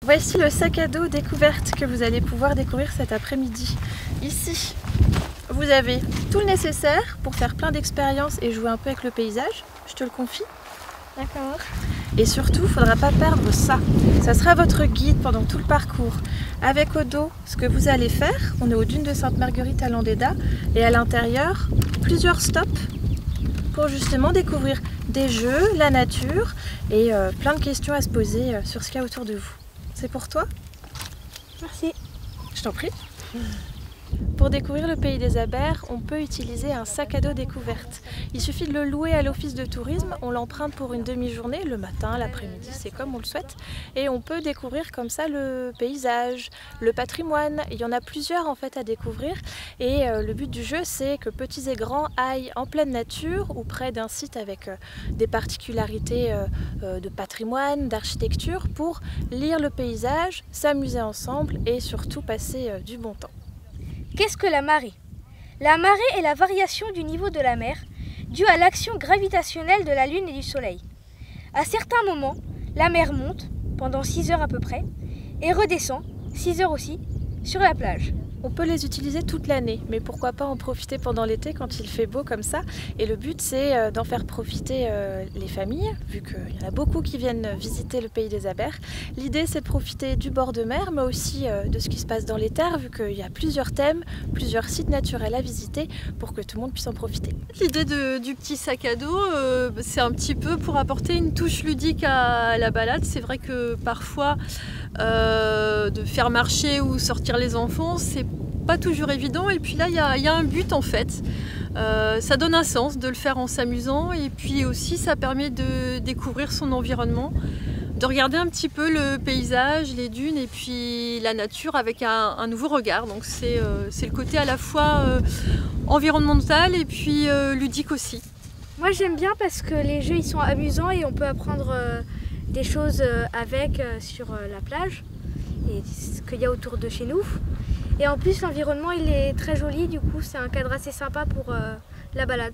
Voici le sac à dos découverte que vous allez pouvoir découvrir cet après-midi. Ici, vous avez tout le nécessaire pour faire plein d'expériences et jouer un peu avec le paysage, je te le confie. D'accord. Et surtout, il ne faudra pas perdre ça. Ça sera votre guide pendant tout le parcours. Avec au dos, ce que vous allez faire, on est aux dunes de Sainte-Marguerite à Landéda et à l'intérieur, plusieurs stops pour justement découvrir des jeux, la nature et plein de questions à se poser sur ce qu'il y a autour de vous. C'est pour toi? Merci. Je t'en prie. Pour découvrir le pays des Abers, on peut utiliser un sac à dos découverte. Il suffit de le louer à l'office de tourisme, on l'emprunte pour une demi-journée, le matin, l'après-midi, c'est comme on le souhaite. Et on peut découvrir comme ça le paysage, le patrimoine. Il y en a plusieurs en fait à découvrir. Et le but du jeu, c'est que petits et grands aillent en pleine nature ou près d'un site avec des particularités de patrimoine, d'architecture pour lire le paysage, s'amuser ensemble et surtout passer du bon temps. Qu'est-ce que la marée? La marée est la variation du niveau de la mer due à l'action gravitationnelle de la Lune et du Soleil. À certains moments, la mer monte, pendant 6 heures à peu près, et redescend, 6 heures aussi, sur la plage. On peut les utiliser toute l'année, mais pourquoi pas en profiter pendant l'été quand il fait beau comme ça. Et le but, c'est d'en faire profiter les familles, vu qu'il y en a beaucoup qui viennent visiter le pays des Abers. L'idée, c'est de profiter du bord de mer, mais aussi de ce qui se passe dans les terres, vu qu'il y a plusieurs thèmes, plusieurs sites naturels à visiter, pour que tout le monde puisse en profiter. L'idée du petit sac à dos, c'est un petit peu pour apporter une touche ludique à la balade. C'est vrai que parfois, de faire marcher ou sortir les enfants, c'est pas toujours évident, et puis là il y a un but en fait. Ça donne un sens de le faire en s'amusant, et puis aussi ça permet de découvrir son environnement, de regarder un petit peu le paysage, les dunes et puis la nature avec un nouveau regard. Donc c'est le côté à la fois environnemental et puis ludique aussi. Moi j'aime bien parce que les jeux ils sont amusants et on peut apprendre des choses avec sur la plage et ce qu'il y a autour de chez nous. Et en plus l'environnement il est très joli, du coup c'est un cadre assez sympa pour la balade.